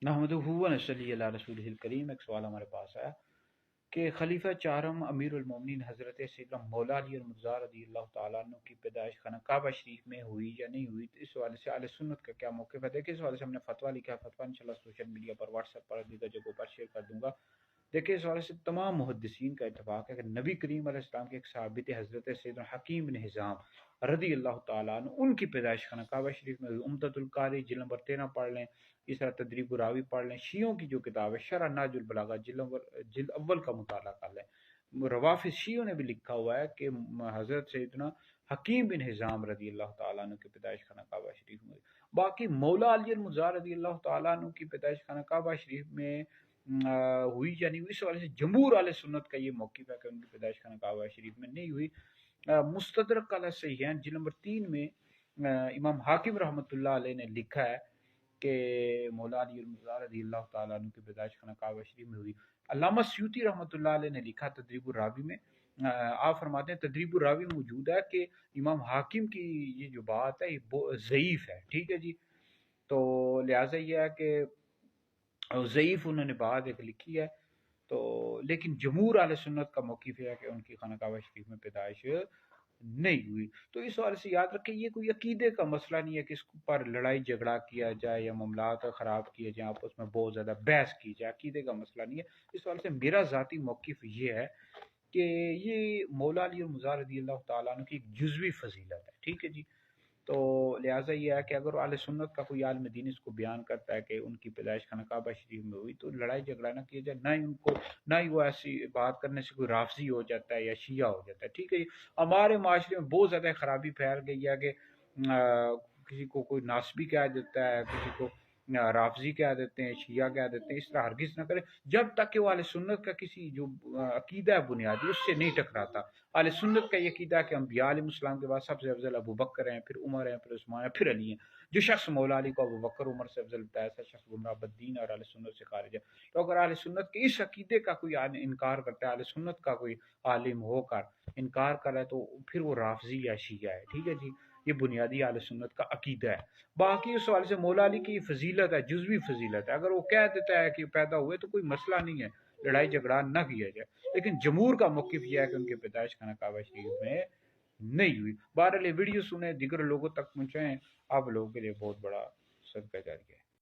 नहमदुहु व नसल्ली अला रसूलिहिल करीम। एक सवाल हमारे पास आया कि खलीफा चारम अमीरुल मोमिनीन हज़रत सैयदना मौला अली मुर्तज़ा रज़ियल्लाहु तआला अन्हु की पैदाइश खाना काबा शरीफ में हुई या नहीं हुई, तो इस हवाले से अहले सुन्नत का क्या मौक़िफ़ है। देखिए, इस हवाले से हमने फतवा लिखा है। फतवा इंशाल्लाह सोशल मीडिया पर, व्हाट्सएप पर, दीगर जगहों पर शेयर कर दूंगा। देखिए, इस हवाले से तमाम मुहद्दिसीन का इत्तफ़ाक़ है कि नबी करीम अलैहिस्सलाम के एक सहाबी थे हज़रत सैयदना हकीम बिन हिज़ाम रज़ी अल्लाह तआला अन्हु, उनकी पैदाइश खाना काबा शरीफ में हुई। उम्दतुल कारी जिल्द नंबर 13 पढ़ लें, इस तरह तदरीब रावी पढ़ लें, शियों की जो किताब है शरह नाजुल बलागा जिल्द अव्वल का मुताला कर लें। रवाफिज़ शियों ने भी लिखा हुआ है कि हज़रत सैयदना हकीम बिन हिज़ाम रज़ी अल्लाह तआला अन्हु की पैदाइश खाना काबा शरीफ में हुई। बाकी मौला अली मुर्तज़ा रज़ी अल्लाह तआला अन्हु की पैदाइश खाना काबा शरीफ में हुई या नहीं हुई, इस वाले से जमहूर अहले सुन्नत का ये मौक़िफ़ है कि उनकी पैदाइश खाना काबा शरीफ में नहीं हुई। मुस्तदरक अला सहीहैन जिल्द नंबर 3 में इमाम हाकिम रहमतुल्लाह अलैह ने लिखा है कि मौला अली मुर्तज़ा रज़ियल्लाहु तआला अन्हु की पैदाइश खाना काबा शरीफ में हुई। अल्लामा सयूती रहमतुल्लाह अलैह ने लिखा तदरीबुर रावी में, आप फरमाते हैं तदरीबुर रावी में मौजूद है कि इमाम हाकिम की ये जो बात है ये ज़ईफ़ है। ठीक है जी, तो लिहाजा ये है कि ज़ईफ़ उन्होंने बात एक लिखी है। तो लेकिन जमहूर अहले सुन्नत का मौक़िफ़ है कि उनकी खाना काबा शरीफ में पैदाइश नहीं हुई। तो इस हवाले से याद रखें, ये कोई अकीदे का मसला नहीं है कि इस पर लड़ाई झगड़ा किया जाए या मामलात ख़राब किए जाए, आपस में बहुत ज़्यादा बहस की जाए, अकीदे का मसला नहीं है। इस हवाले से मेरा ज़ाती मौक़िफ़ ये है कि ये मौला अली मुर्तज़ा रज़ियल्लाहु तआला अन्हु की एक जुज़वी फ़ज़ीलत है। ठीक है जी, तो लिहाजा ये है कि अगर अहले सुन्नत का कोई आलिम दीन इसको बयान करता है कि उनकी पैदाइश खाना काबा शरीफ में हुई, तो लड़ाई झगड़ा ना किया जाए, ना ही वो ऐसी बात करने से कोई राफजी हो जाता है या शिया हो जाता है। ठीक है, हमारे माशरे में बहुत ज़्यादा खराबी फैल गई है कि किसी को कोई नासबी कह देता है, किसी को राफजी कह देते हैं, शिया कह देते हैं। इस तरह हरगिज़ ना करें जब तक कि वो अहले सुन्नत का किसी जो अकीदा है बुनियादी उससे नहीं टकराता। अहले सुन्नत का ये अकीदा है कि अंबिया अलैहिस्सलाम के बाद सबसे अफजल अबू बकर हैं, फिर उमर हैं, फिर उस्मान हैं, फिर अली हैं। जो शख्स मौला अली को अबू बकर उमर से अफजल बताया, ऐसा शख्स गुमराह बद्दीन और अहले सुन्नत से खारिज है। तो अगर अहले सुन्नत के इस अकीदे का कोई इनकार करता है, अहले सुन्नत का कोई आलिम होकर इनकार कर रहा है, तो फिर वो राफजी या शिया है। ठीक है जी, ये बुनियादी अहले सुन्नत का अकीदा है। बाकी उस सवाल से मौला अली की फजीलत है, जुज़वी फजीलत है, अगर वो कह देता है कि पैदा हुए तो कोई मसला नहीं है, लड़ाई झगड़ा ना किया जाए। लेकिन जमहूर का मौक़िफ़ यह है कि उनकी पैदाइश खाना काबा शरीफ में नहीं हुई। बहरहाल ये वीडियो सुने, दीगर लोगों तक पहुँचाएं, आप लोगों के लिए बहुत बड़ा सदका जारिया है।